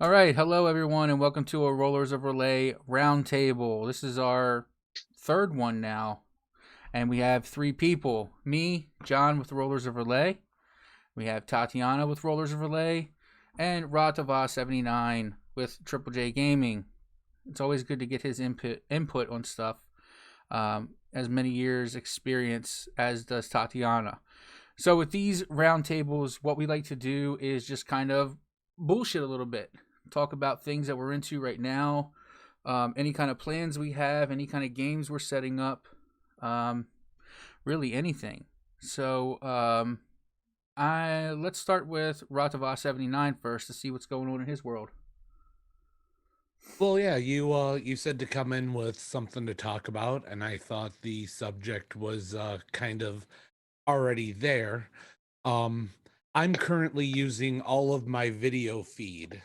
All right, hello everyone, and welcome to a Rollers of Relay roundtable. This is our third one now, and we have three people: me, John with Rollers of Relay. We have Tatiana with Rollers of Relay, and Ratava79 with Triple J Gaming. It's always good to get his input on stuff. As many years experience as does Tatiana. So with these roundtables, what we like to do is just kind of bullshit a little bit, talk about things that we're into right now, any kind of plans we have, any kind of games we're setting up, really anything. So let's start with Ratava79 first to see what's going on in his world. Well, yeah, you said to come in with something to talk about, and I thought the subject was kind of already there. Um, I'm currently using all of my video feed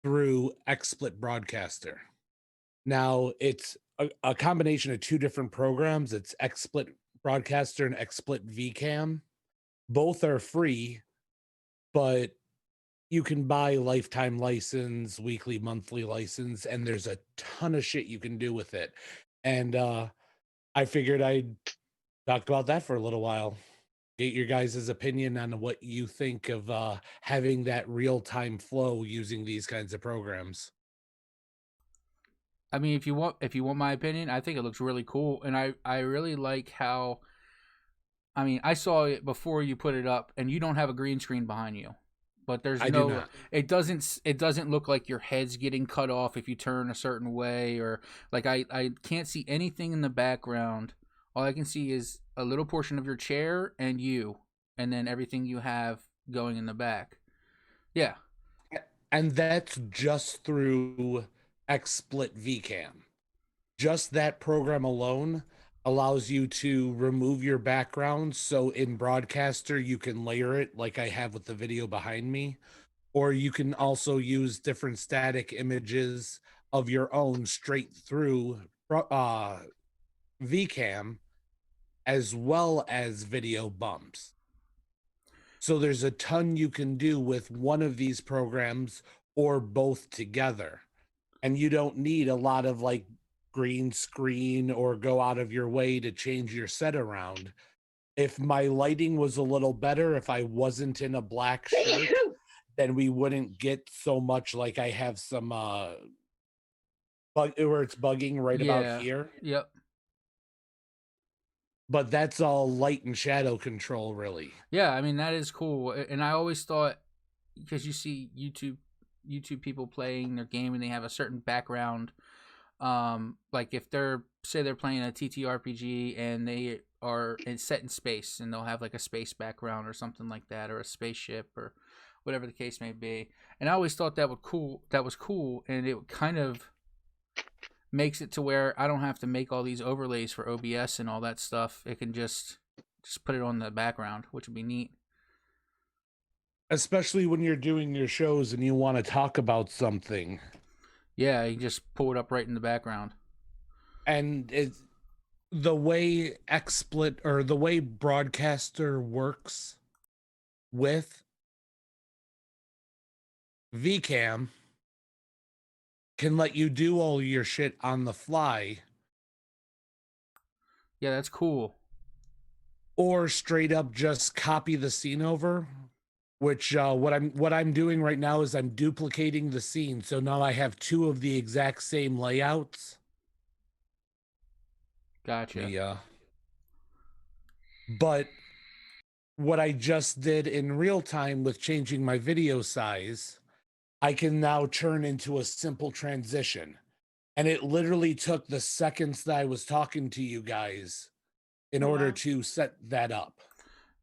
through XSplit Broadcaster. Now, it's a combination of two different programs. It's XSplit Broadcaster and XSplit VCam. Both are free, but you can buy lifetime license, weekly, monthly license, and there's a ton of shit you can do with it. And I figured I'd talk about that for a little while. Get your guys' opinion on what you think of having that real-time flow using these kinds of programs. I mean, if you want my opinion, I think it looks really cool, and I really like how. I mean, I saw it before you put it up, and you don't have a green screen behind you, but there's I do no. not. It doesn't look like your head's getting cut off if you turn a certain way, or like I can't see anything in the background. All I can see is a little portion of your chair and you, and then everything you have going in the back. Yeah, And that's just through XSplit VCam. Just that program alone allows you to remove your background. So in Broadcaster, you can layer it like I have with the video behind me, or you can also use different static images of your own straight through VCam as well as video bumps. So there's a ton you can do with one of these programs or both together. And you don't need a lot of like green screen or go out of your way to change your set around. If my lighting was a little better, if I wasn't in a black shirt, then we wouldn't get so much like I have some bug where it's bugging right about yeah, here. yep. But that's all light and shadow control, really. Yeah, I mean that is cool, and I always thought because you see YouTube people playing their game and they have a certain background. Like if they're playing a TTRPG and they are set in space and they'll have like a space background or something like that, or a spaceship or whatever the case may be. And I always thought that was cool, and it kind of makes it to where I don't have to make all these overlays for OBS and all that stuff. It can just put it on the background, which would be neat. Especially when you're doing your shows and you want to talk about something. Yeah, you just pull it up right in the background. And it's the way XSplit or the way Broadcaster works with VCam can let you do all your shit on the fly Yeah, that's cool. or straight up just copy the scene over, which what I'm doing right now is I'm duplicating the scene, so now I have two of the exact same layouts. Gotcha. Yeah. But what I just did in real time with changing my video size, I can now turn into a simple transition. And it literally took the seconds that I was talking to you guys in Oh, order wow. to set that up.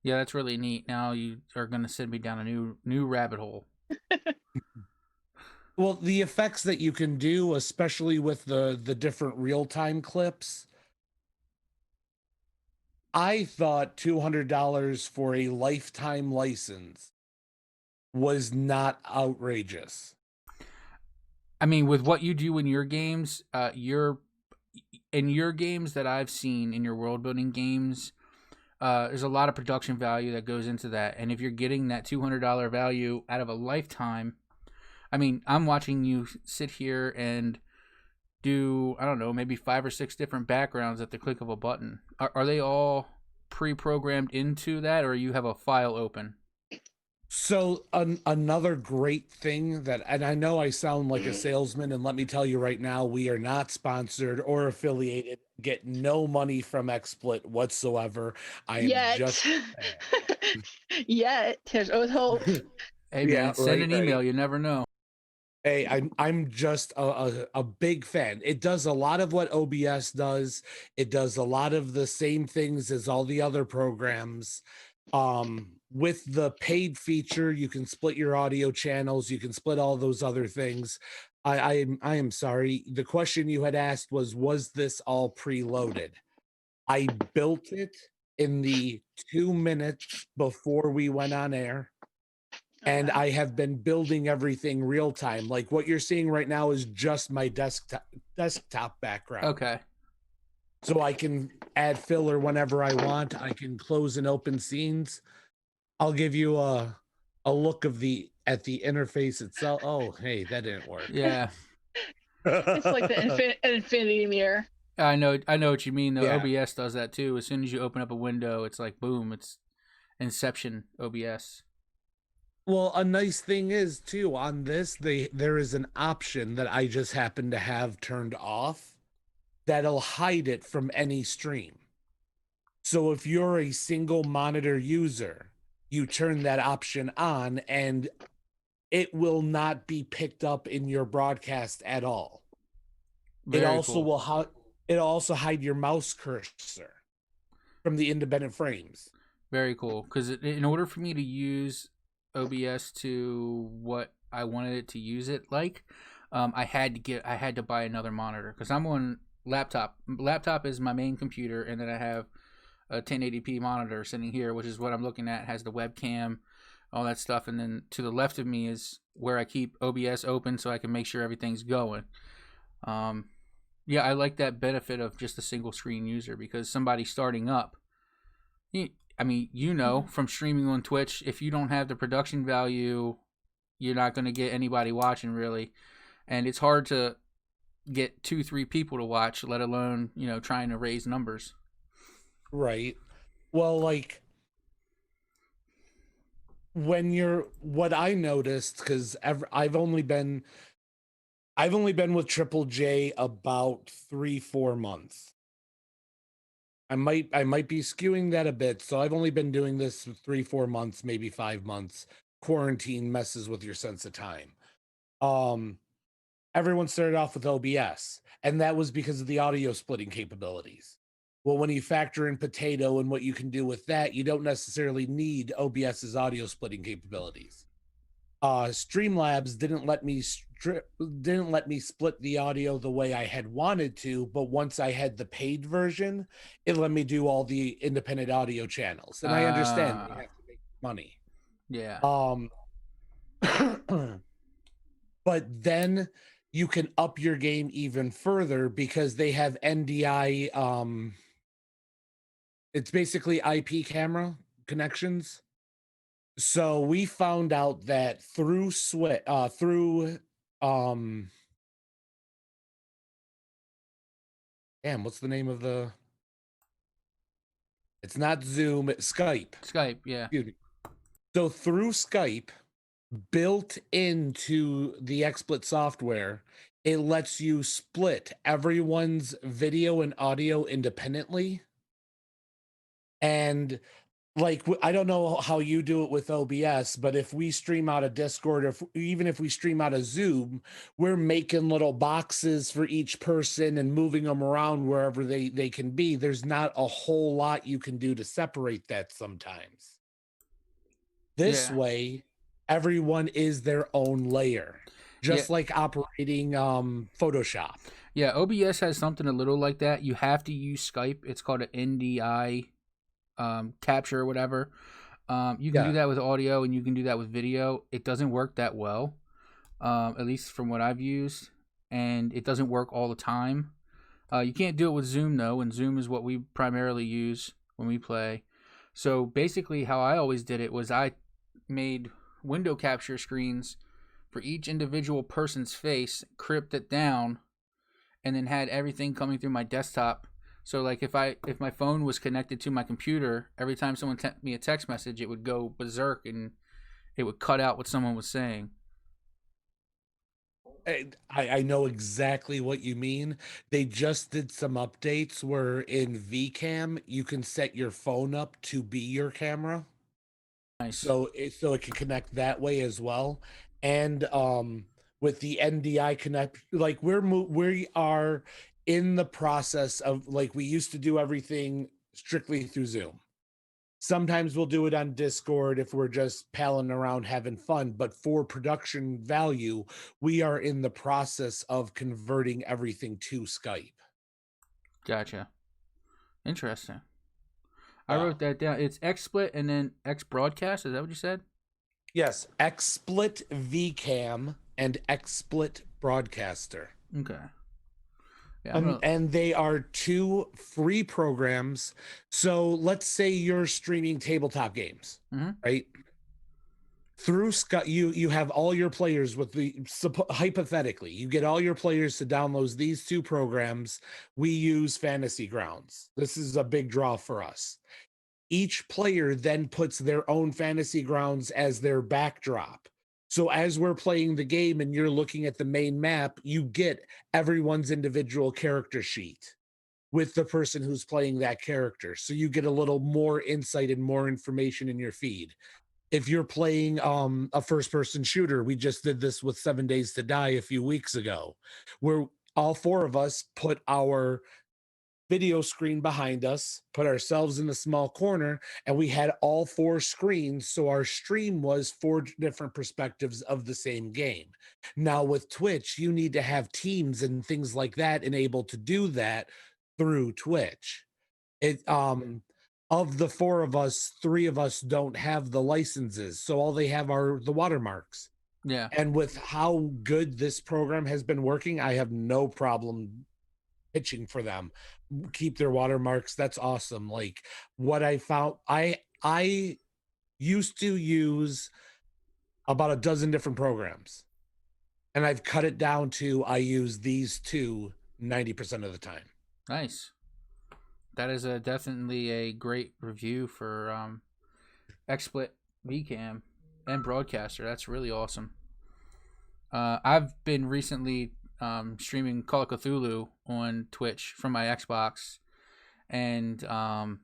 Yeah, that's really neat. Now you are gonna send me down a new rabbit hole. Well, the effects that you can do, especially with the different real-time clips, I thought $200 for a lifetime license was not outrageous. I mean, with what you do in your games, in your games that I've seen in your world building games, there's a lot of production value that goes into that. And if you're getting that $200 value out of a lifetime, I mean, I'm watching you sit here and do, I don't know, maybe 5 or 6 different backgrounds at the click of a button. Are they all pre-programmed into that, or you have a file open? So another great thing that, and I know I sound like a salesman, and let me tell you right now, we are not sponsored or affiliated, get no money from XSplit whatsoever. I am just Yet. Yet. There's always hope. Hey Yeah, man, send an right. email. You never know. Hey, I'm just a big fan. It does a lot of what OBS does. It does a lot of the same things as all the other programs. With the paid feature, you can split your audio channels, you can split all those other things. I am sorry. The question you had asked was this all preloaded? I built it in the 2 minutes before we went on air. And Okay. I have been building everything real time. Like what you're seeing right now is just my desktop background. Okay. So I can add filler whenever I want. I can close and open scenes. I'll give you a look of the interface itself. Oh, hey, that didn't work. Yeah. It's like the infinity mirror. I know what you mean though. Yeah. OBS does that too. As soon as you open up a window, it's like boom, it's Inception OBS. Well, a nice thing is too on this, there is an option that I just happen to have turned off that'll hide it from any stream. So if you're a single monitor user, you turn that option on and it will not be picked up in your broadcast at all. Very it also cool. will it'll also hide your mouse cursor from the independent frames. Very cool. Because in order for me to use OBS to what I wanted it to use it like, I had to buy another monitor because I'm on laptop. Laptop is my main computer, and then I have a 1080p monitor sitting here, which is what I'm looking at. It has the webcam, all that stuff, and then to the left of me is where I keep OBS open so I can make sure everything's going. Yeah, I like that benefit of just a single screen user because somebody starting up, I mean, from streaming on Twitch, if you don't have the production value, you're not going to get anybody watching really, and it's hard to get 2-3 people to watch, let alone trying to raise numbers. Right. Well, like what I noticed, because I've only been with Triple J about 3-4 months. I might be skewing that a bit. So I've only been doing this 3-4 months, maybe 5 months. Quarantine messes with your sense of time. Everyone started off with OBS, and that was because of the audio splitting capabilities. Well, when you factor in Potato and what you can do with that, you don't necessarily need OBS's audio splitting capabilities. Streamlabs didn't let me split the audio the way I had wanted to, but once I had the paid version, it let me do all the independent audio channels. And I understand they have to make money. Yeah. But then you can up your game even further because they have NDI. It's basically IP camera connections. So we found out that through what's the name of the? It's not Zoom, it's Skype. Skype, yeah. Excuse me. So through Skype, built into the XSplit software, it lets you split everyone's video and audio independently. And like, I don't know how you do it with OBS, but if we stream out of Discord, or even if we stream out of Zoom, we're making little boxes for each person and moving them around wherever they can be. There's not a whole lot you can do to separate that sometimes. This way, everyone is their own layer, just like operating Photoshop. Yeah, OBS has something a little like that. You have to use Skype. It's called an NDI capture or whatever. You can do that with audio and you can do that with video. It doesn't work that well, at least from what I've used, and it doesn't work all the time. You can't do it with Zoom though, and Zoom is what we primarily use when we play. So basically how I always did it was I made window capture screens for each individual person's face, crypt it down, and then had everything coming through my desktop. So like if my phone was connected to my computer, every time someone sent me a text message, it would go berserk and it would cut out what someone was saying. I know exactly what you mean. They just did some updates where in VCam you can set your phone up to be your camera. Nice. So it can connect that way as well. And with the NDI connect, like we are in the process of, like, we used to do everything strictly through Zoom. Sometimes we'll do it on Discord if we're just palling around having fun, but for production value, we are in the process of converting everything to Skype. Gotcha. Interesting. I Yeah. wrote that down. It's XSplit and then X Broadcast. Is that what you said? Yes, XSplit VCam and XSplit Broadcaster. Okay. Yeah, And they are 2 free programs. So let's say you're streaming tabletop games, right? Through Skype, you have all your players with hypothetically, you get all your players to download these 2 programs. We use Fantasy Grounds. This is a big draw for us. Each player then puts their own Fantasy Grounds as their backdrop. So as we're playing the game and you're looking at the main map, you get everyone's individual character sheet with the person who's playing that character. So you get a little more insight and more information in your feed. If you're playing a first-person shooter, we just did this with 7 Days to Die a few weeks ago, where all 4 of us put our video screen behind us, put ourselves in a small corner, and we had all 4 screens. So our stream was 4 different perspectives of the same game. Now with Twitch, you need to have teams and things like that enabled to do that through Twitch. Of the 4 of us, 3 of us don't have the licenses. So all they have are the watermarks. Yeah. And with how good this program has been working, I have no problem pitching for them. Keep their watermarks. That's awesome. Like what I found, I used to use about a dozen different programs, and I've cut it down to I use these 2 90% of the time. Nice. That is definitely a great review for XSplit VCam and Broadcaster. That's really awesome. I've been recently streaming Call of Cthulhu on Twitch from my Xbox, and I'm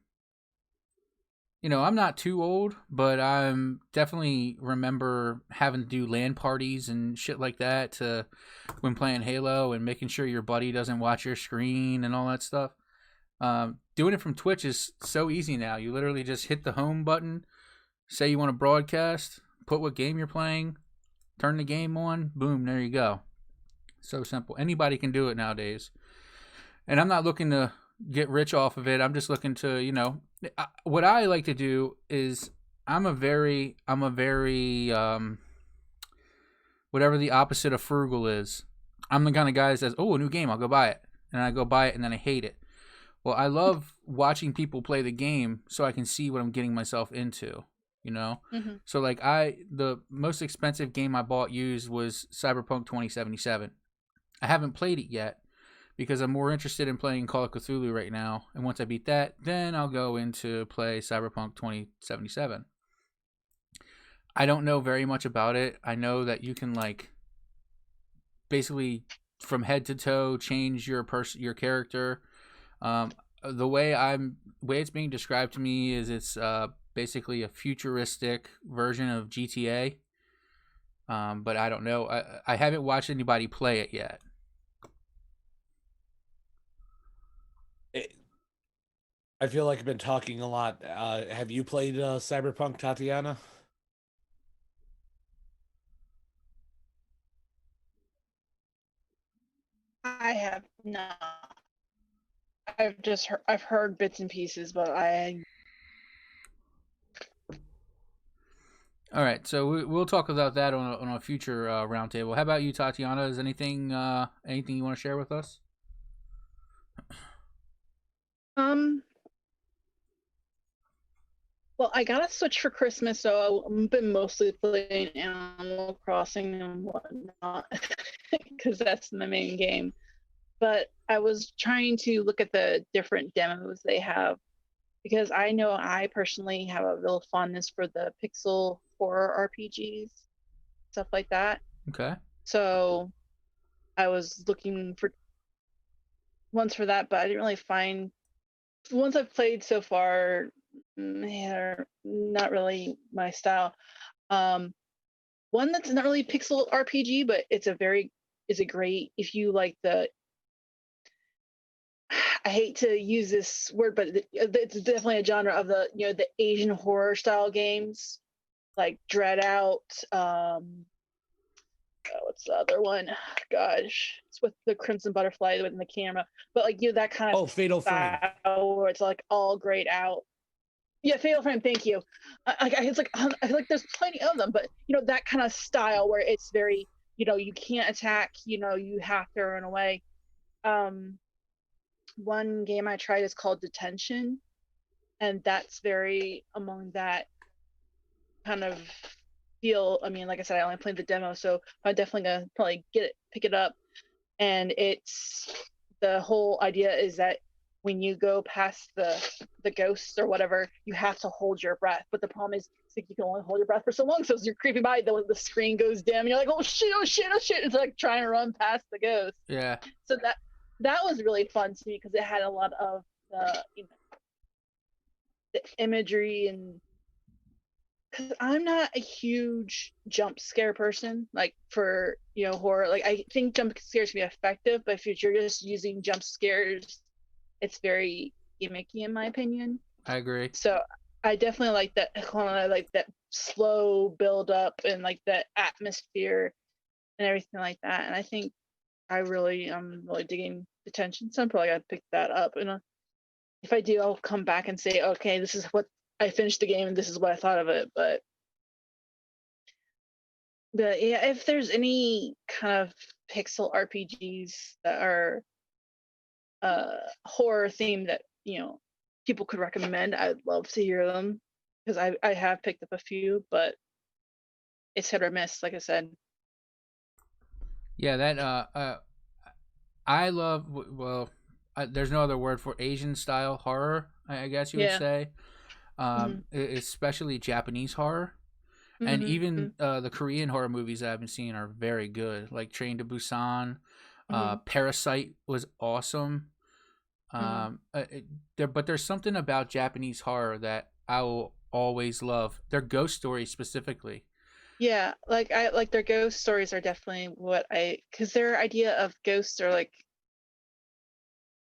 not too old, but I'm definitely remember having to do LAN parties and shit like that to when playing Halo and making sure your buddy doesn't watch your screen and all that stuff. Doing it from Twitch is so easy now. You literally just hit the home button, say you want to broadcast, put what game you're playing, turn the game on, boom, there you go. So simple. Anybody can do it nowadays. And I'm not looking to get rich off of it. I'm just looking to, what I like to do is I'm a very whatever the opposite of frugal is. I'm the kind of guy that says, "Oh, a new game, I'll go buy it." And I go buy it and then I hate it. Well, I love watching people play the game so I can see what I'm getting myself into, So like the most expensive game I bought used was Cyberpunk 2077. I haven't played it yet because I'm more interested in playing Call of Cthulhu right now. And once I beat that, then I'll go into play Cyberpunk 2077. I don't know very much about it. I know that you can basically from head to toe change your character. The way it's being described to me is it's basically a futuristic version of GTA. But I don't know. I haven't watched anybody play it yet. I feel like I've been talking a lot. Have you played Cyberpunk, Tatiana? I have not. I've heard bits and pieces, but I. All right, so we'll talk about that on a future roundtable. How about you, Tatiana? Is anything you want to share with us? Well, I got a Switch for Christmas, so I've been mostly playing Animal Animal Crossing and whatnot, because that's my main game. But I was trying to look at the different demos they have, because I know I personally have a real fondness for the pixel horror RPGs, stuff like that. Okay. So I was looking for ones for that, but I didn't really find the ones I've played so far. They're not really my style. One that's not really pixel RPG, but is a great if you like the. I hate to use this word, but it's definitely a genre of the Asian horror style games, like Dread Out. What's the other one? Gosh, it's with the crimson butterfly within the camera, but like that kind of Fatal Frame, where it's like all grayed out. Yeah, Fatal Frame. Thank you. It's like I feel like there's plenty of them, but that kind of style where it's very you can't attack. You have to run away. One game I tried is called Detention, and that's very among that kind of feel. I mean, like I said, I only played the demo, so I'm definitely gonna probably pick it up. And it's the whole idea is that when you go past the ghosts or whatever, you have to hold your breath. But the problem is, you can only hold your breath for so long. So as you're creeping by, the screen goes dim, and you're like, oh shit, oh shit, oh shit. It's like trying to run past the ghost. Yeah. So that was really fun to me because it had a lot of the imagery, and because I'm not a huge jump scare person, like for horror. Like I think jump scares can be effective, but if you're just using jump scares, it's very gimmicky in my opinion. I agree. So I definitely like that. I like that slow build up and like that atmosphere and everything like that. And I think I'm really digging Detention, so I'm probably gonna pick that up. And if I do, I'll come back and say, okay, this is what I finished the game and this is what I thought of it. But yeah, if there's any kind of pixel RPGs that are horror themed that people could recommend, I'd love to hear them, because I have picked up a few, but it's hit or miss, like I said. Yeah, that I love. Well, there's no other word for Asian style horror, I guess you would say. Especially Japanese horror, and even the Korean horror movies that I've been seeing are very good. Like Train to Busan, Parasite was awesome. But there's something about Japanese horror that I will always love. Their ghost stories specifically. Yeah, like I like their ghost stories are definitely because their idea of ghosts are like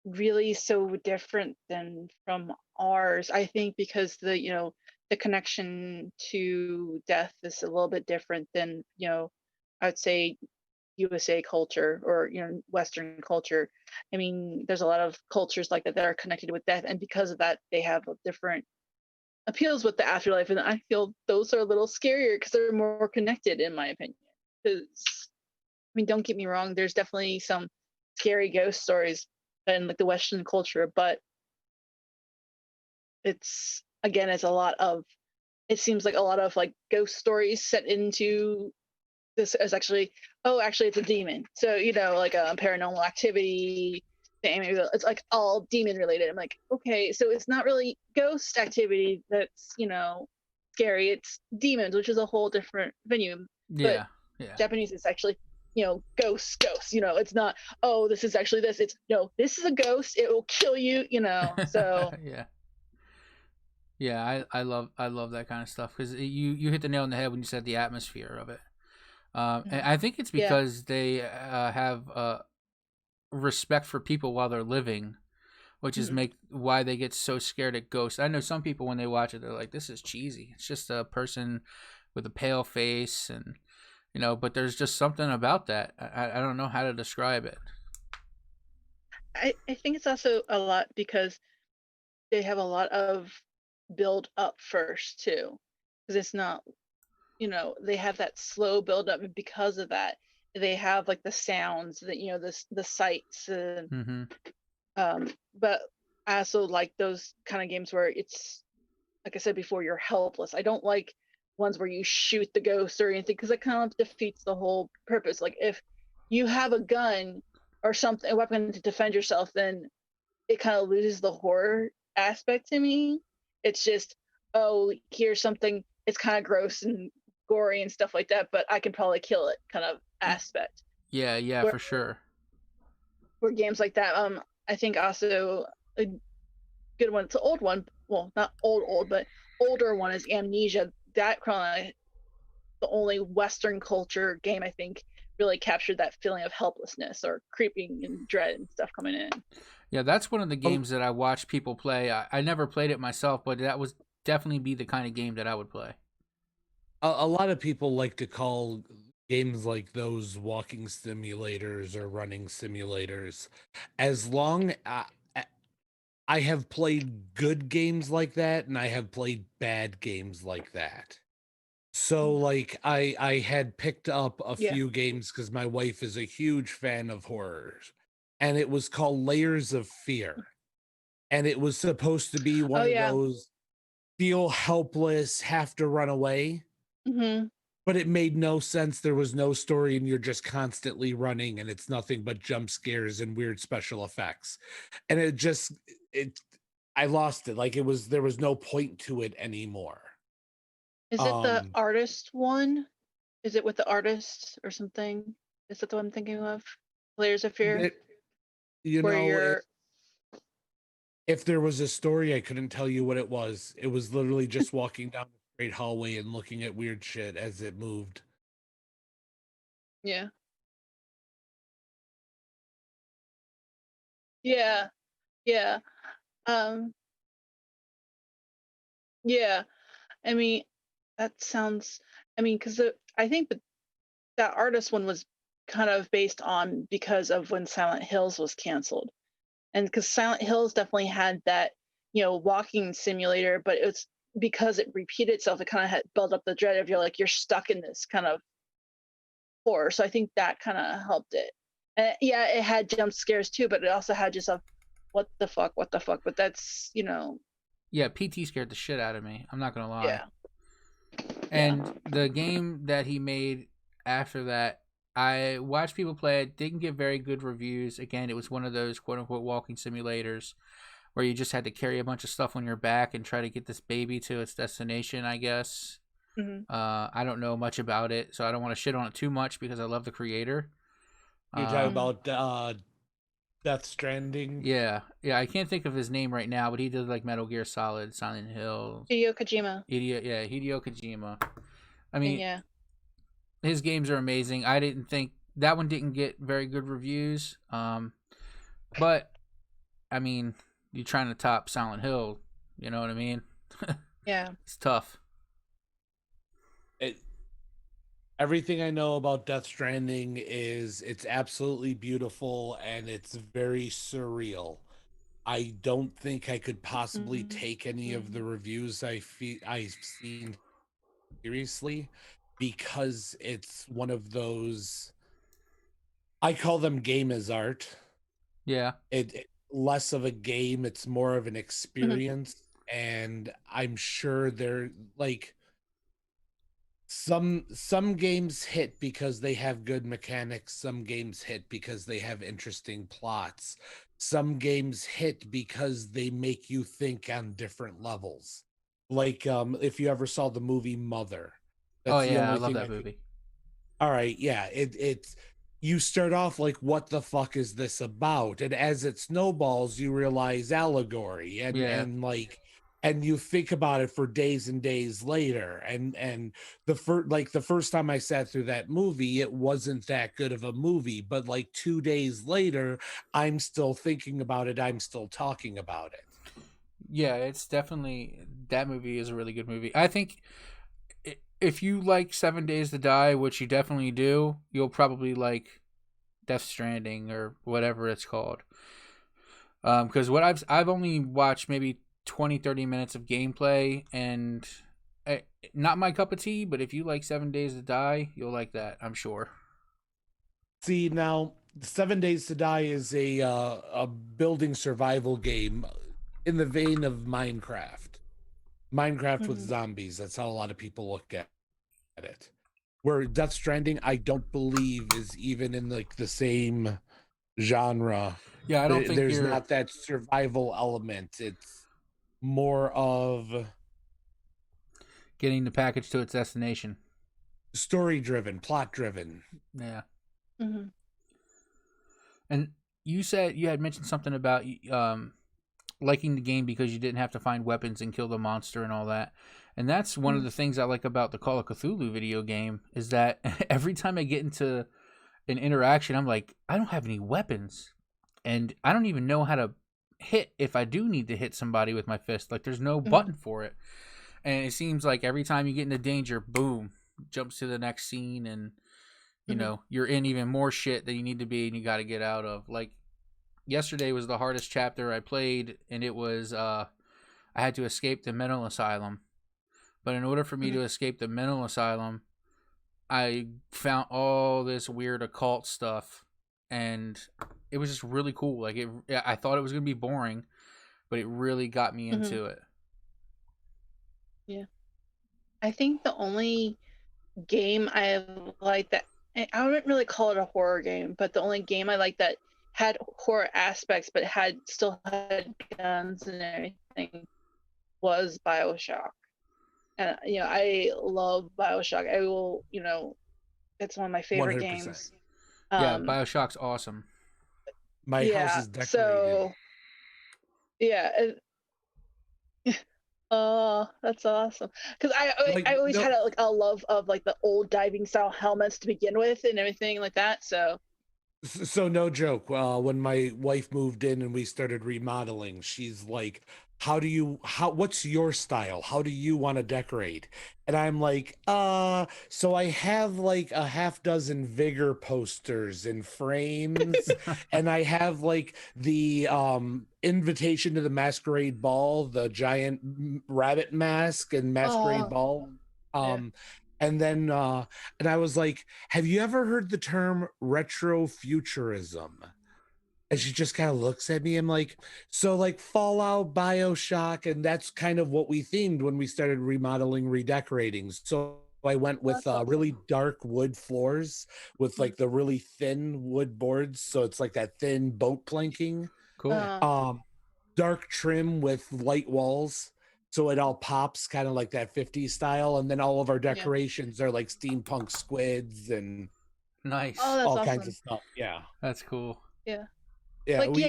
really so different than from ours. I think because the connection to death is a little bit different than I would say USA culture or Western culture. I mean, there's a lot of cultures like that are connected with death, and because of that, they have a different appeals with the afterlife, and I feel those are a little scarier because they're more connected, in my opinion. Because I mean, don't get me wrong, there's definitely some scary ghost stories in like the Western culture, but it's a lot of, it seems like a lot of like ghost stories set into this as actually it's a demon. So like a Paranormal Activity thing, maybe it's like all demon related. I'm like, okay, so it's not really ghost activity that's scary, it's demons, which is a whole different venue. Yeah. Japanese is actually ghosts. It's not, oh, this is actually this, it's no, this is a ghost, it will kill you. So I love that kind of stuff, because you hit the nail on the head when you said the atmosphere of it. And I think it's because they have respect for people while they're living, which is why they get so scared at ghosts. I know some people, when they watch it, they're like, this is cheesy. It's just a person with a pale face, and but there's just something about that. I don't know how to describe it. I think it's also a lot because they have a lot of build up first too, because it's not they have that slow build up, and because of that they have like the sounds that the sights, but I also like those kind of games where it's, like I said before, you're helpless. I don't like ones where you shoot the ghost or anything, because it kind of defeats the whole purpose. Like if you have a gun or something, a weapon to defend yourself, then it kind of loses the horror aspect to me. It's just, oh, here's something. It's kind of gross and gory and stuff like that, but I can probably kill it kind of aspect. Yeah, Where, for sure. where games like that, I think also a good one. It's an old one. Well, not old, but older one is Amnesia. That kind of the only Western culture game I think really captured that feeling of helplessness or creeping and dread and stuff coming in. Yeah, that's one of the Oh, games that I watched people play. I never played it myself, but that was definitely be the kind of game that I would play. a lot of people like to call games like those walking simulators or running simulators. As long I have played good games like that, and I have played bad games like that. So like I had picked up a Yeah. few games because my wife is a huge fan of horrors, and it was called Layers of Fear. And it was supposed to be one Oh of yeah. those feel helpless, have to run away, Hmm. but it made no sense. There was no story, and you're just constantly running, and it's nothing but jump scares and weird special effects. And it I lost it. Like there was no point to it anymore. Is it the Um artist one? Is it with the artist or something? Is that the one I'm thinking of? Layers of Fear, it, you where know, you're. if there was a story, I couldn't tell you what it was. It was literally just walking down the straight hallway and looking at weird shit as it moved. Yeah. Yeah. Yeah. Um. Yeah. I mean, that sounds. I mean, because I think that artist one was kind of based on because of when Silent Hills was canceled, and because Silent Hills definitely had that, walking simulator, but it's because it repeated itself. It kind of had built up the dread of you're stuck in this kind of horror. So I think that kind of helped it. And yeah, it had jump scares too, but it also had just a what the fuck. But that's Yeah, PT scared the shit out of me. I'm not gonna lie. yeah, yeah. And the game that he made after that, I watched people play it. Didn't get very good reviews. Again, it was one of those quote unquote walking simulators where you just had to carry a bunch of stuff on your back and try to get this baby to its destination, I guess. Hmm. I don't know much about it, so I don't want to shit on it too much because I love the creator. You're talking Um, about Death Stranding. yeah, I can't think of his name right now, but he did like Metal Gear Solid, Silent Hill, Hideo Kojima. Hideo Kojima. I mean, Yeah. his games are amazing. I didn't think that one didn't get very good reviews. But I mean, you're trying to top Silent Hill, you know what I mean? Yeah. It's tough. It, everything I know about Death Stranding is it's absolutely beautiful and it's very surreal. I don't think I could possibly Hmm. take any of the reviews I've seen seriously because it's one of those, I call them game as art. Yeah. It less of a game, it's more of an Hmm. experience, and I'm sure they're like some games hit because they have good mechanics, some games hit because they have interesting plots, some games hit because they make you think on different levels. Like if you ever saw the movie Mother, Oh that's the yeah, I only love thing that I could. movie. All right, yeah, it's you start off like, what the fuck is this about? And as it snowballs, you realize allegory, Yeah. and you think about it for days and days later. And the first time I sat through that movie, it wasn't that good of a movie, but like 2 days later, I'm still thinking about it, I'm still talking about it. Yeah, it's definitely that movie is a really good movie. I think if you like 7 Days to Die, which you definitely do, you'll probably like Death Stranding or whatever it's called. Because what I've only watched maybe 20-30 minutes of gameplay, and not my cup of tea. But if you like 7 Days to Die, you'll like that, I'm sure. See, now 7 Days to Die is a building survival game in the vein of Minecraft. Minecraft with zombies. That's how a lot of people look at it. Where Death Stranding, I don't believe is even in like the same genre. Yeah, I don't think There's you're not that survival element. It's more of getting the package to its destination. story driven, plot driven. Yeah. Mm-hmm. And you said you had mentioned something about liking the game because you didn't have to find weapons and kill the monster and all that. And that's one of the things I like about the Call of Cthulhu video game is that every time I get into an interaction, I'm like, I don't have any weapons. And I don't even know how to hit if I do need to hit somebody with my fist. Like, there's no button for it. And it seems like every time you get into danger, boom, jumps to the next scene and, you know, you're in even more shit that you need to be and you got to get out of. Like, yesterday was the hardest chapter I played, and it was, I had to escape the mental asylum. But in order for me to escape the mental asylum, I found all this weird occult stuff, and it was just really cool. Like, I thought it was going to be boring, but it really got me into it. Yeah. I think the only game I like that, I wouldn't really call it a horror game, but the only game I like that had horror aspects but still had guns and everything was Bioshock. And you know, I love Bioshock. I will, you know, it's one of my favorite 100%. games. Yeah, Bioshock's awesome. My house is decorated. So yeah. Oh, that's awesome. Because I always had a love of like the old diving style helmets to begin with and everything like that. So no joke. When my wife moved in and we started remodeling, she's like, what's your style? How do you want to decorate? And I'm like, so I have like a half dozen Vigor posters in frames, and I have like the Invitation to the Masquerade Ball, the giant rabbit mask and Masquerade Ball. And then and I was like, have you ever heard the term retrofuturism? And she just kind of looks at me. I'm like, so like Fallout, Bioshock, and that's kind of what we themed when we started remodeling, redecorating. So I went with really dark wood floors with like the really thin wood boards. So it's like that thin boat planking. Cool. Dark trim with light walls. So it all pops kind of like that 50s style. And then all of our decorations are like steampunk squids and nice. all kinds of stuff. Yeah. That's cool. Yeah. Yeah, like, we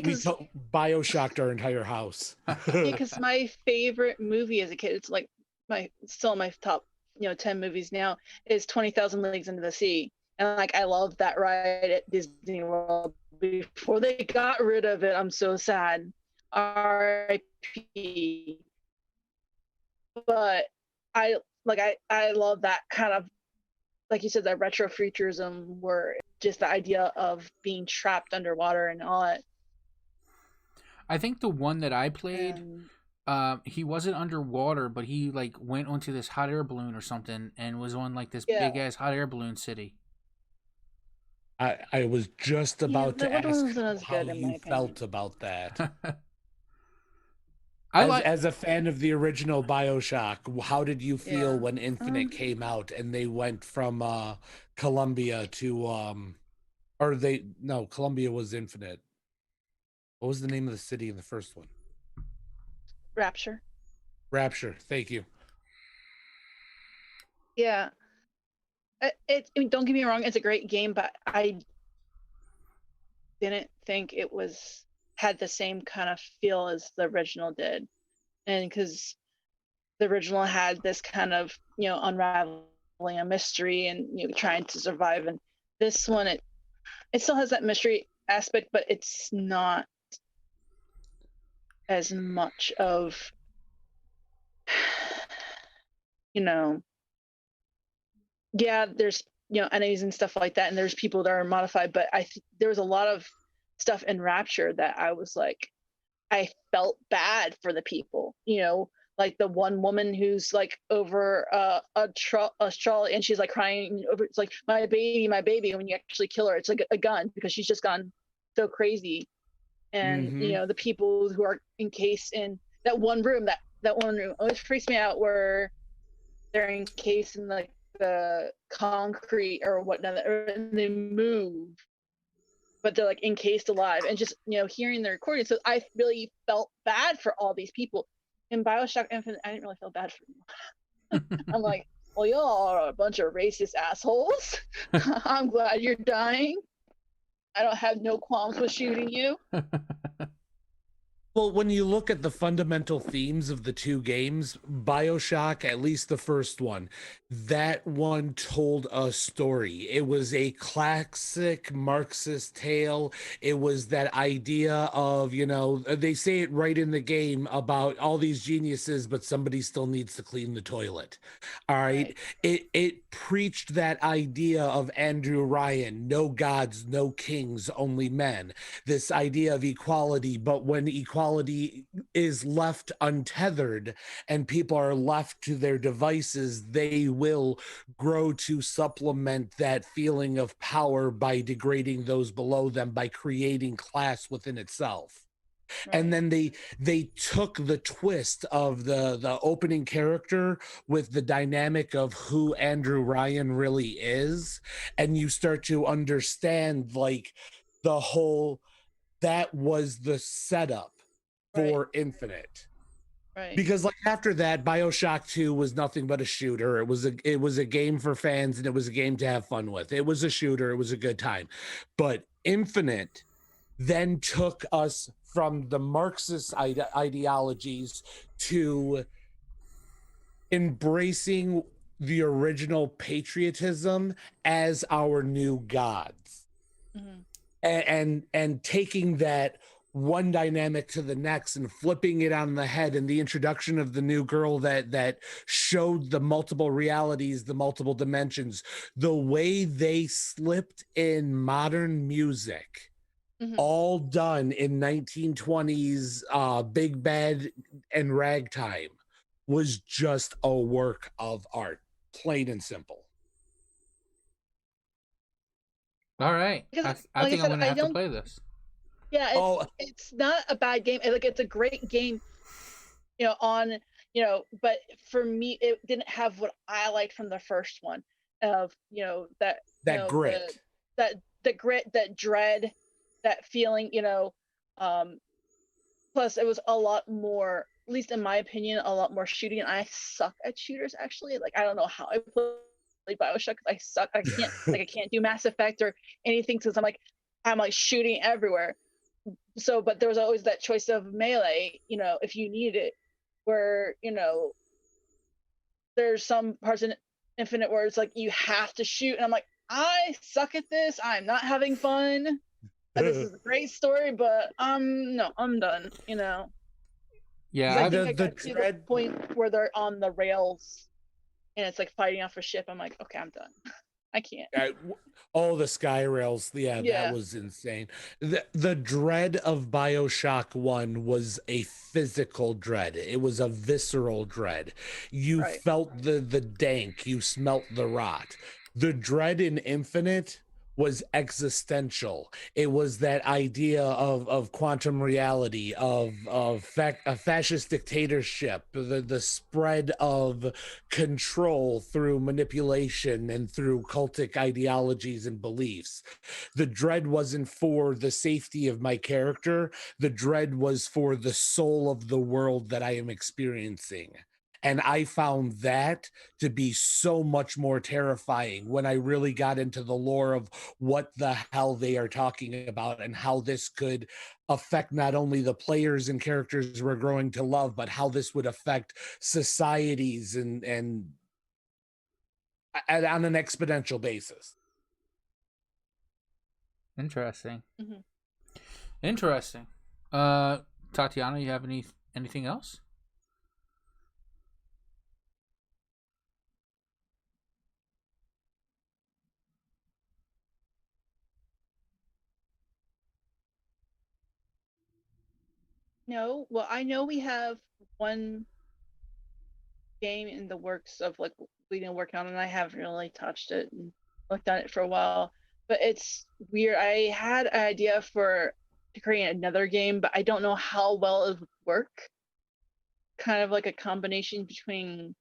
Bioshocked our entire house. Because my favorite movie as a kid, it's like still my top, 10 movies now, is 20,000 Leagues Under the Sea. And like I love that ride at Disney World. Before they got rid of it, I'm so sad. R.I.P. But I love that kind of, like you said, that retrofuturism, where just the idea of being trapped underwater and all that. I think the one that I played, he wasn't underwater, but he like went onto this hot air balloon or something and was on like this big ass hot air balloon city. I was just about to ask how you felt about that. As a fan of the original Bioshock, how did you feel when Infinite came out and they went from Columbia to Columbia was Infinite. What was the name of the city in the first one? Rapture. Rapture. Thank you. Yeah. I mean, don't get me wrong, it's a great game, but I didn't think it had the same kind of feel as the original did. And because the original had this kind of, unraveling a mystery and trying to survive, and this one it still has that mystery aspect, but it's not as much of there's enemies and stuff like that, and there's people that are modified, but there was a lot of stuff in Rapture that I was like, I felt bad for the people, like the one woman who's like over a trolley and she's like crying over, it's like, my baby, and when you actually kill her, it's like a gun, because she's just gone so crazy. And the people who are encased in that one room, that that one room always freaks me out where they're encased in like the concrete or whatnot, or they move, but they're like encased alive, and just hearing the recording. So I really felt bad for all these people. In Bioshock Infinite, I didn't really feel bad for them. I'm like, well, y'all are a bunch of racist assholes. I'm glad you're dying. I don't have no qualms with shooting you. Well, when you look at the fundamental themes of the two games, Bioshock, at least the first one, that one told a story. It was a classic Marxist tale. It was that idea of, they say it right in the game about all these geniuses, but somebody still needs to clean the toilet. All right. It preached that idea of Andrew Ryan, no gods, no kings, only men. This idea of equality, but when equality is left untethered and people are left to their devices, they will grow to supplement that feeling of power by degrading those below them, by creating class within itself. Right. And then they took the twist of the opening character with the dynamic of who Andrew Ryan really is, and you start to understand like the whole, that was the setup for Infinite. Right. Because like after that, Bioshock 2 was nothing but a shooter. It was a game for fans, and it was a game to have fun with. It was a shooter. It was a good time. But Infinite then took us from the Marxist ideologies to embracing the original patriotism as our new gods. Mm-hmm. And taking that one dynamic to the next and flipping it on the head, and the introduction of the new girl that showed the multiple realities, the multiple dimensions, the way they slipped in modern music, all done in 1920s big bad and ragtime, was just a work of art, plain and simple. All right. I think I'm going to have to play this. Yeah, it's not a bad game. Like, it's a great game, but for me, it didn't have what I liked from the first one of, that grit, the grit, that dread, that feeling, plus it was a lot more, at least in my opinion, a lot more shooting. And I suck at shooters, actually. Like, I don't know how I play Bioshock, because I suck. I can't I can't do Mass Effect or anything, because I'm like shooting everywhere. So, but there was always that choice of melee, if you need it, where, there's some parts in Infinite where it's like you have to shoot, and I'm like, I suck at this. I'm not having fun. This is a great story, but no, I'm done. Yeah, I think I got to the point where they're on the rails, and it's like fighting off a ship. I'm like, okay, I'm done. I can't. The sky rails, yeah, that was insane. The dread of Bioshock 1 was a physical dread. It was a visceral dread. You felt the dank, you smelt the rot. The dread in Infinite was existential. It was that idea of quantum reality, of a fascist dictatorship, the spread of control through manipulation and through cultic ideologies and beliefs. The dread wasn't for the safety of my character. The dread was for the soul of the world that I am experiencing. And I found that to be so much more terrifying when I really got into the lore of what the hell they are talking about, and how this could affect not only the players and characters we're growing to love, but how this would affect societies and on an exponential basis. Interesting. Interesting. Tatiana, you have anything else? No, well, I know we have one game in the works of like we've been working on, and I haven't really touched it and looked at it for a while. But it's weird. I had an idea to create another game, but I don't know how well it would work. kind of like a combination between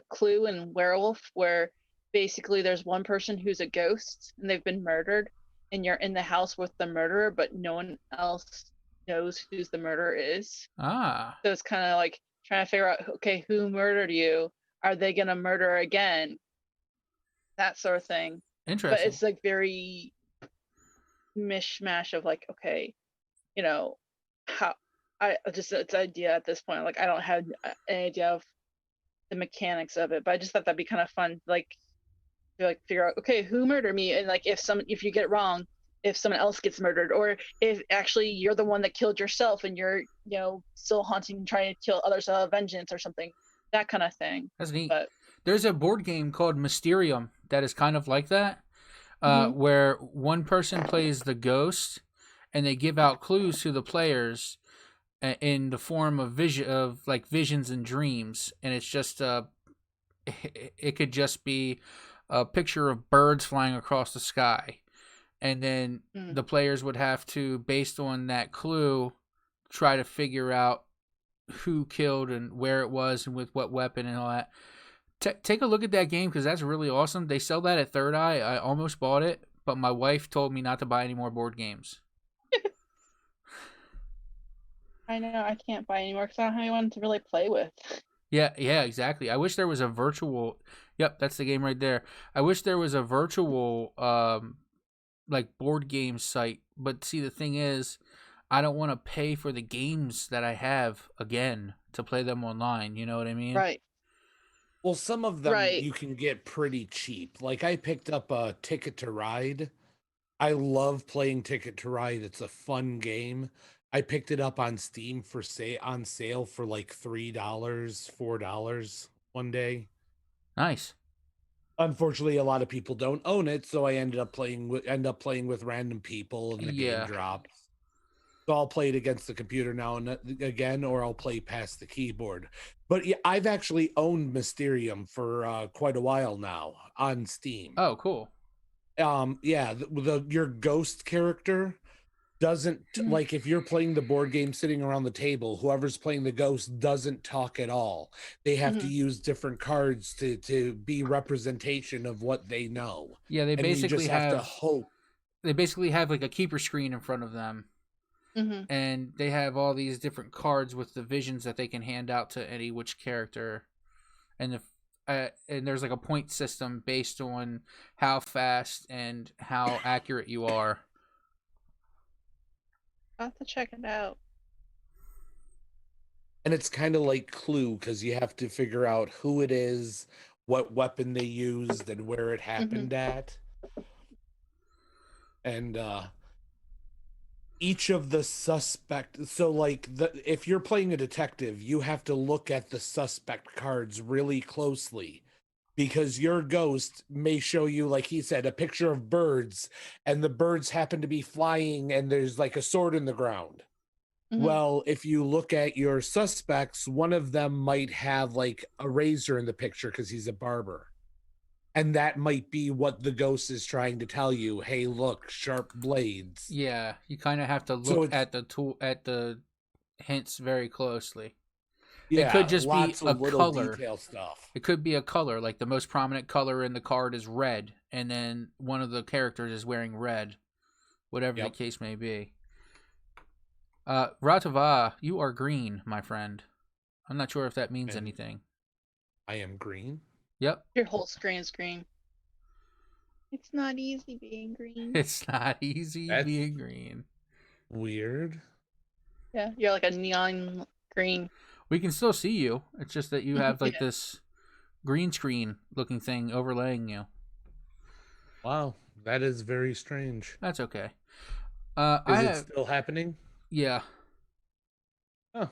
Clue and Werewolf, where basically there's one person who's a ghost and they've been murdered, and you're in the house with the murderer, but no one else knows who the murderer is. Ah, So it's kind of like trying to figure out, okay, who murdered you? Are they gonna murder again? That sort of thing. But interesting. it's like very mishmash of like, okay, you know, how I just it's idea at this point. Like I don't have any idea of the mechanics of it, but I just thought that'd be kind of fun, like to like figure out, okay, who murdered me, and like if you get it wrong, if someone else gets murdered, or if actually you're the one that killed yourself and you're still haunting, trying to kill others out of vengeance or something, that kind of thing. That's neat. But There's a board game called Mysterium that is kind of like that, where one person plays the ghost, and they give out clues to the players in the form of visions and dreams, and it's just it could just be a picture of birds flying across the sky, and then the players would have to, based on that clue, try to figure out who killed and where it was and with what weapon and all that. Take a look at that game because that's really awesome. They sell that at Third Eye. I almost bought it, but my wife told me not to buy any more board games. I know I can't buy anymore because I don't have anyone to really play with. Yeah, exactly. I wish there was a virtual. Yep, that's the game right there. I wish there was a virtual, like board game site. But see, the thing is, I don't want to pay for the games that I have again to play them online. You know what I mean? Right. Well, some of them you can get pretty cheap. Like I picked up a Ticket to Ride. I love playing Ticket to Ride. It's a fun game. I picked it up on Steam on sale for like $3, $4 one day. Nice. Unfortunately, a lot of people don't own it, so I end up playing with random people, and the game drops. So I'll play it against the computer now and again, or I'll play past the keyboard. But yeah, I've actually owned Mysterium for quite a while now on Steam. Oh, cool. Yeah, your ghost character doesn't like, if you're playing the board game sitting around the table, whoever's playing the ghost doesn't talk at all. They have to use different cards to be representation of what they know. Yeah, they basically you just have to hope. They basically have like a keeper screen in front of them. And they have all these different cards with the visions that they can hand out to any which character, and there's like a point system based on how fast and how accurate you are. I'll have to check it out. And it's kind of like Clue, because you have to figure out who it is, what weapon they used, and where it happened at. And each of the suspect, so like if you're playing a detective, you have to look at the suspect cards really closely, because your ghost may show you, like he said, a picture of birds, and the birds happen to be flying and there's like a sword in the ground. Well, if you look at your suspects, one of them might have like a razor in the picture because he's a barber. And that might be what the ghost is trying to tell you. Hey, look, sharp blades. Yeah, you kind of have to look at the hints very closely. Yeah, it could just be a color. Detail stuff. It could be a color, like the most prominent color in the card is red, and then one of the characters is wearing red, whatever the case may be. Ratava, you are green, my friend. I'm not sure if that means anything. I am green? Yep. Your whole screen is green. It's not easy being green. It's not easy being green. Weird. Yeah, you're like a neon green. We can still see you. It's just that you have like this green screen looking thing overlaying you. Wow, that is very strange. That's okay. Is it still happening? Yeah. Oh.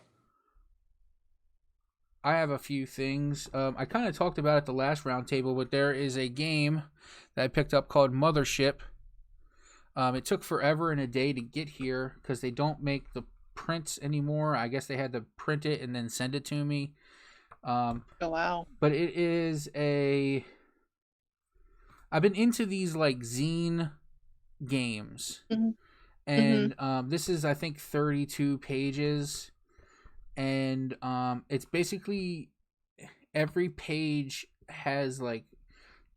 I have a few things. I kind of talked about it the last roundtable, but there is a game that I picked up called Mothership. It took forever and a day to get here because they don't make the prints anymore. I guess they had to print it and then send it to me. Oh, wow. But it is I've been into these like zine games. And this is, I think, 32 pages. and it's basically every page has like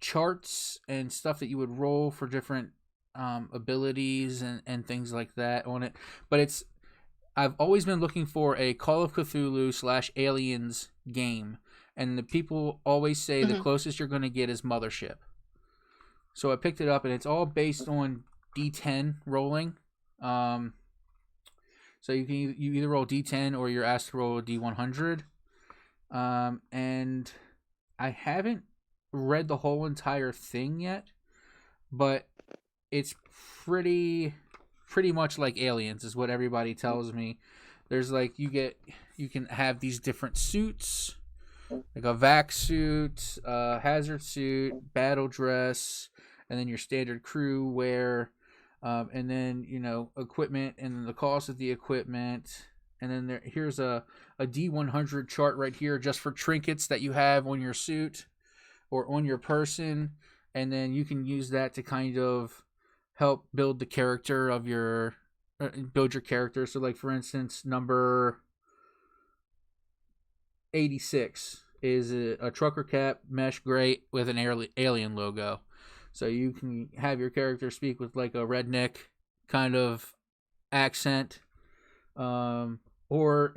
charts and stuff that you would roll for different abilities and things like that on it. But I've always been looking for a Call of Cthulhu / Aliens game, and the people always say the closest you're going to get is Mothership. So I picked it up, and it's all based on D10 rolling. So you either roll D10 or you're asked to roll a D100. And I haven't read the whole entire thing yet, but it's pretty much like Aliens is what everybody tells me. There's like you can have these different suits, like a vac suit, hazard suit, battle dress, and then your standard crew wear, and then equipment and then the cost of the equipment. And then here's a D100 chart right here just for trinkets that you have on your suit or on your person. And then you can use that to kind of help build the character of build your character. So like, for instance, number 86 is a trucker cap, mesh gray with an alien logo. So you can have your character speak with like a redneck kind of accent. Or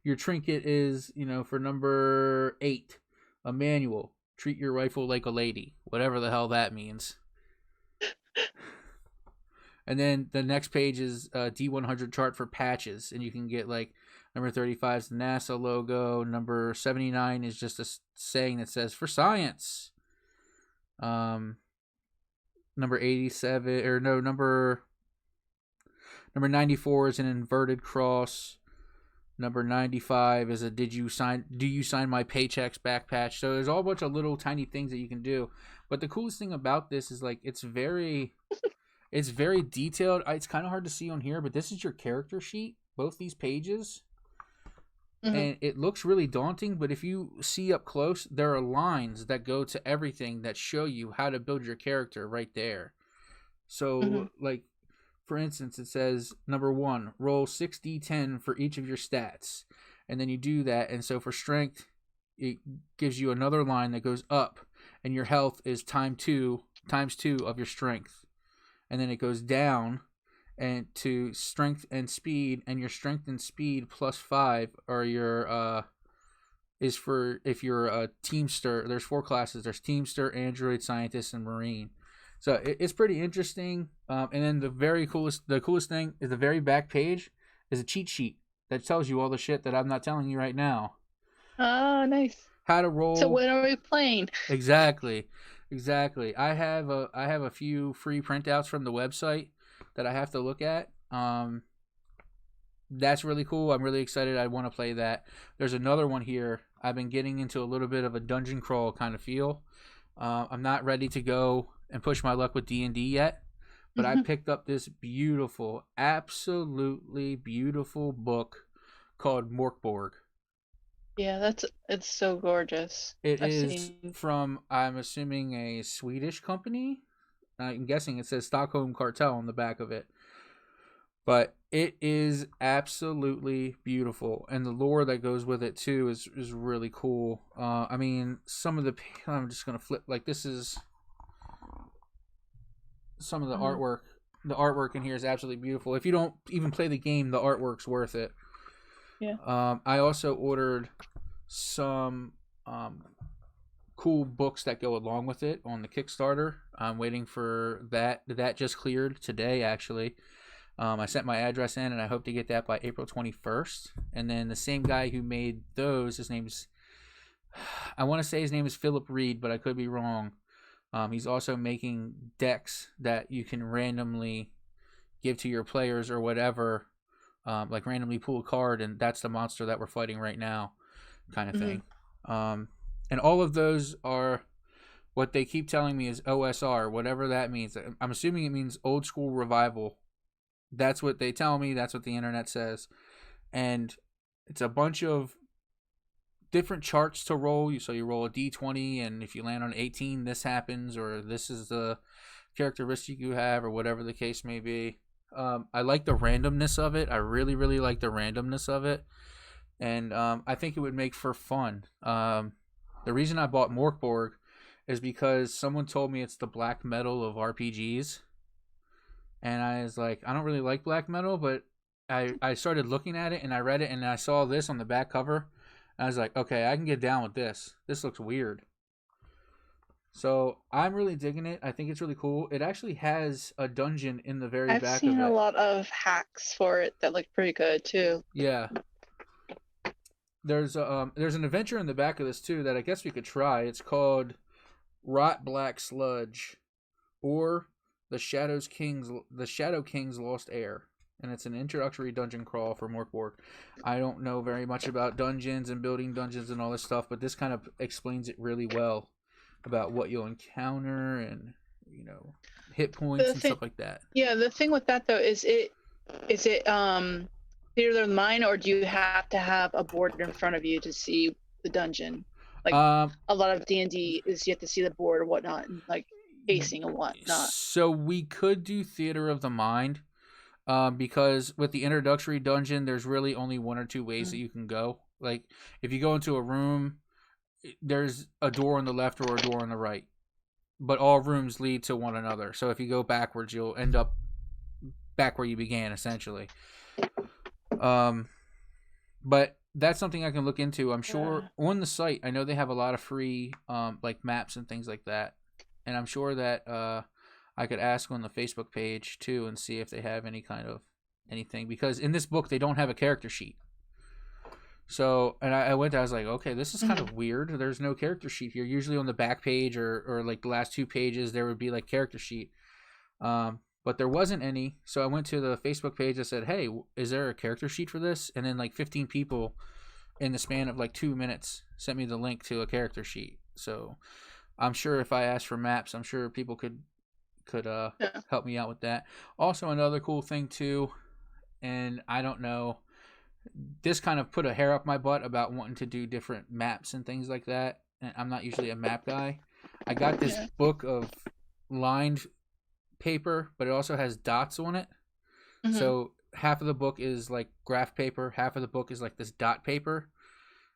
your trinket is, for number 8, a manual. Treat your rifle like a lady. Whatever the hell that means. And then the next page is a D100 chart for patches. And you can get like number 35 is the NASA logo. Number 79 is just a saying that says for science. Number 87 or no, number 94 is an inverted cross. Number 95 is a do you sign my paychecks back patch. So there's all a bunch of little tiny things that you can do. But the coolest thing about this is like it's very detailed. It's kind of hard to see on here, but this is your character sheet, both these pages. And it looks really daunting, but if you see up close, there are lines that go to everything that show you how to build your character right there. So like, for instance, it says number 1, roll 6d10 for each of your stats. And then you do that. And so for strength, it gives you another line that goes up. And your health is times 2 of your strength. And then it goes down and to strength and speed. And your strength and speed plus 5 are your is for if you're a teamster. There's 4 classes. There's teamster, android, scientist, and marine. So it's pretty interesting. And then the coolest thing is the very back page is a cheat sheet that tells you all the shit that I'm not telling you right now. Oh, nice. How to roll. So what are we playing? Exactly. I have a few free printouts from the website that I have to look at. That's really cool. I'm really excited. I want to play that. There's another one here. I've been getting into a little bit of a dungeon crawl kind of feel. I'm not ready to go and push my luck with D&D yet, but I picked up this beautiful, absolutely beautiful book called Morkborg. Yeah, it's so gorgeous. It is from, I'm assuming, a Swedish company. I'm guessing it says Stockholm Cartel on the back of it. But it is absolutely beautiful, and the lore that goes with it too is really cool. I mean, some of the I'm just gonna flip like this is some of the artwork. The artwork in here is absolutely beautiful. If you don't even play the game, the artwork's worth it. Yeah. I also ordered some cool books that go along with it on the Kickstarter. I'm waiting for that. That just cleared today, actually. I sent my address in, and I hope to get that by April 21st. And then the same guy who made those, I want to say his name is Philip Reed, but I could be wrong. He's also making decks that you can randomly give to your players or whatever, like randomly pull a card, and that's the monster that we're fighting right now, kind of thing. And all of those are what they keep telling me is OSR, whatever that means. I'm assuming it means old school revival. That's what they tell me. That's what the internet says. And it's a bunch of different charts to roll. So you roll a d20, and if you land on 18, this happens, or this is the characteristic you have, or whatever the case may be. I like the randomness of it. I really, really like the randomness of it. and I think it would make for fun. The reason I bought Morkborg is because someone told me it's the black metal of RPGs, and I was like, I don't really like black metal, but I started looking at it and I read it and I saw this on the back cover. And I was like, okay, I can get down with this. This looks weird. So I'm really digging it. I think it's really cool. It actually has a dungeon in the very I've back seen of a it. lot of hacks for it that look pretty good too. Yeah. There's an adventure in the back of this too that I guess we could try. It's called Rot Black Sludge, or the Shadow King's Lost Heir, and it's an introductory dungeon crawl for Morkborg. I don't know very much about dungeons and building dungeons and all this stuff, but this kind of explains it really well about what you'll encounter and hit points and stuff like that. Yeah, the thing with that though is it theater of the mind, or do you have to have a board in front of you to see the dungeon? Like a lot of D&D is you have to see the board or whatnot, and like pacing and whatnot. So we could do Theater of the Mind, because with the introductory dungeon, there's really only one or two ways that you can go. Like if you go into a room, there's a door on the left or a door on the right, but all rooms lead to one another. So if you go backwards, you'll end up back where you began, essentially. But that's something I can look into. I'm sure on the site, I know they have a lot of free like maps and things like that, and I'm sure that I could ask on the Facebook page too and see if they have any kind of anything, because in this book they don't have a character sheet. So, and I was like, okay, this is kind of weird. There's no character sheet here. Usually on the back page or like the last 2 pages, there would be like character sheet. But there wasn't any. So I went to the Facebook page and said, hey, is there a character sheet for this? And then like 15 people in the span of like 2 minutes sent me the link to a character sheet. So I'm sure if I asked for maps, I'm sure people could help me out with that. Also, another cool thing too, and I don't know, this kind of put a hair up my butt about wanting to do different maps and things like that. And I'm not usually a map guy. I got this book of lined paper, but it also has dots on it. So half of the book is like graph paper, half of the book is like this dot paper.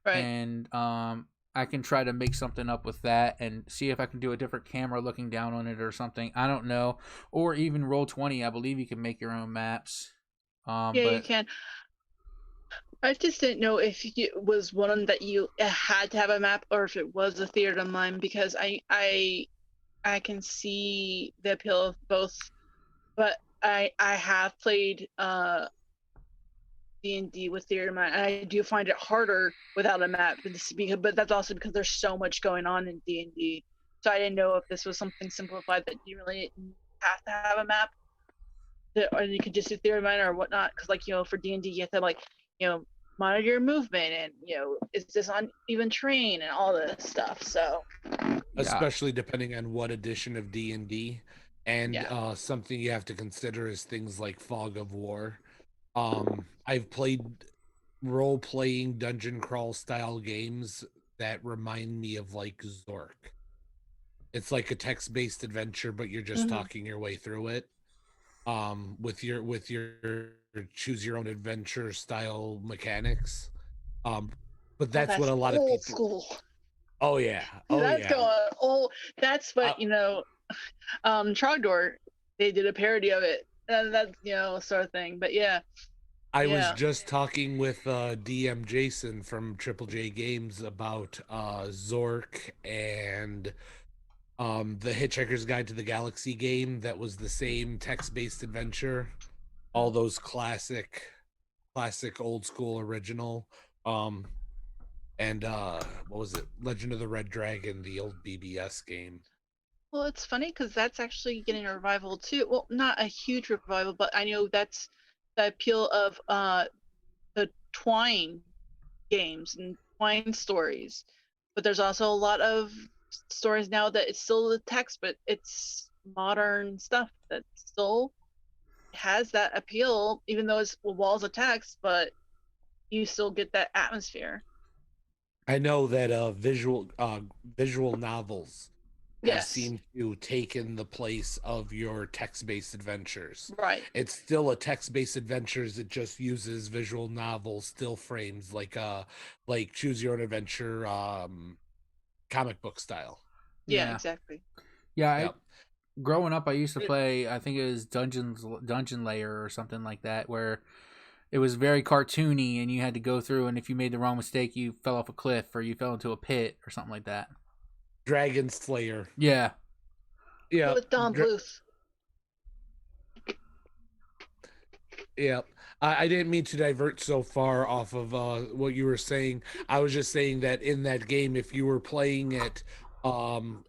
Right. And I can try to make something up with that and see if I can do a different camera looking down on it or something. I don't know. Or even Roll20, I believe you can make your own maps. Yeah, but you can. I just didn't know if it was one that you had to have a map or if it was a theater of the mind, because I can see the appeal of both, but I have played D&D with theater of the mind, and I do find it harder without a map, but that's also because there's so much going on in D&D. So I didn't know if this was something simplified that you really have to have a map, or you could just do theater of the mind or whatnot. Because like for D&D you have to monitor your movement and is this on even terrain and all this stuff. So especially depending on what edition of D&D, and something you have to consider is things like fog of war. I've played role-playing dungeon crawl style games that remind me of like Zork. It's like a text-based adventure, but you're just talking your way through it. With your choose your own adventure style mechanics. But that's what a lot of people. School. Oh yeah. That's what Trogdor, they did a parody of it, and that's sort of thing. But yeah. I was just talking with DM Jason from Triple J Games about Zork and the Hitchhiker's Guide to the Galaxy game that was the same text-based adventure. All those classic old school original. And what was it? Legend of the Red Dragon, the old BBS game. Well, it's funny because that's actually getting a revival too. Well, not a huge revival, but I know that's the appeal of the Twine games and Twine stories. But there's also a lot of stories now that it's still the text, but it's modern stuff that still has that appeal, even though it's walls of text, but you still get that atmosphere. I know that visual novels have Yes. seemed to taken the place of your text-based adventures. Right. It's still a text-based adventures. It just uses visual novel still frames like choose your own adventure comic book style. Yeah, exactly. Yeah, Yep. growing up, I used to play, I think it was Dungeon Layer or something like that, where it was very cartoony and you had to go through, and if you made the wrong mistake, you fell off a cliff or you fell into a pit or something like that. Dragon Slayer. Yeah. Yeah. With Don Bluth. Yeah. I didn't mean to divert so far off of what you were saying. I was just saying that in that game, if you were playing it,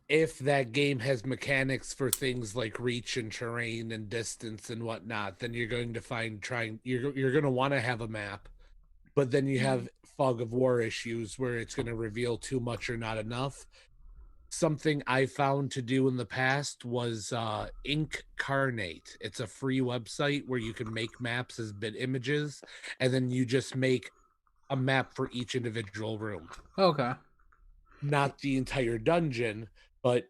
if that game has mechanics for things like reach and terrain and distance and whatnot, then you're going to you're going to want to have a map. But then you have fog of war issues where it's going to reveal too much or not enough. Something I found to do in the past was Incarnate. It's a free website where you can make maps as bit images, and then you just make a map for each individual room. Okay. Not the entire dungeon, but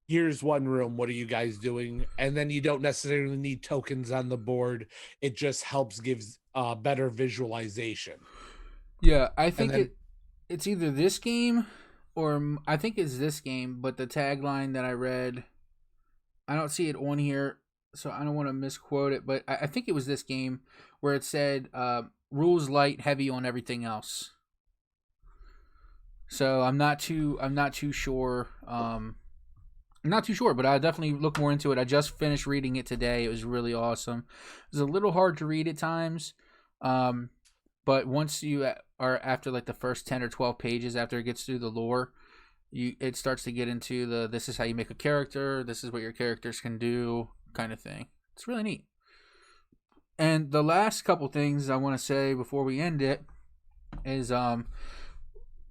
here's one room. What are you guys doing? And then you don't necessarily need tokens on the board. It just helps gives better visualization. Yeah, I think it's either this game or I think it's this game, but the tagline that I read, I don't see it on here, so I don't want to misquote it, but I think it was this game where it said rules light, heavy on everything else. So I'm not too sure. I'm not too sure, but I'll definitely look more into it. I just finished reading it today. It was really awesome. It was a little hard to read at times, but once you are after like the first 10 or 12 pages, after it gets through the lore, it starts to get into this is how you make a character, this is what your characters can do kind of thing. It's really neat. And the last couple things I want to say before we end it is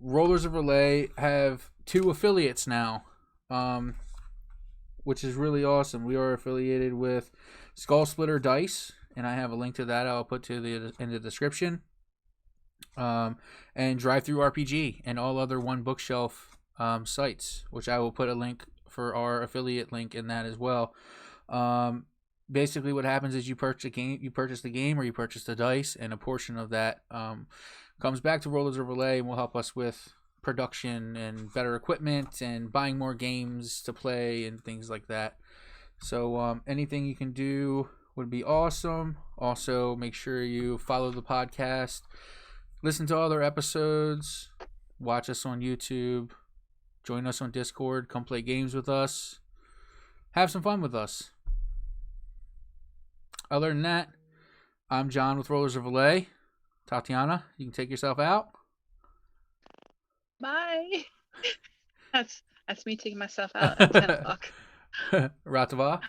Rollers of Relay have 2 affiliates now, which is really awesome. We are affiliated with Skull Splitter Dice, and I have a link to that I'll put in the description. And Drive Through RPG and all other One Bookshelf sites, which I will put a link for our affiliate link in that as well. Basically, what happens is you purchase the game, or you purchase the dice, and a portion of that comes back to Rollers of Relay and will help us with production and better equipment and buying more games to play and things like that. So anything you can do would be awesome. Also, make sure you follow the podcast, listen to other episodes, watch us on YouTube, join us on Discord, come play games with us, have some fun with us. Other than that, I'm John with Rollers of Relay. Tatiana, you can take yourself out. Bye. That's me taking myself out at 10 o'clock. Ratava.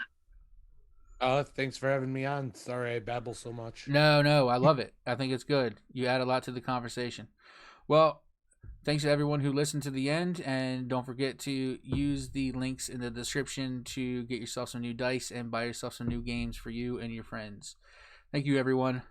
Thanks for having me on. Sorry I babble so much. No, I love it. I think it's good. You add a lot to the conversation. Well, thanks to everyone who listened to the end, and don't forget to use the links in the description to get yourself some new dice and buy yourself some new games for you and your friends. Thank you, everyone.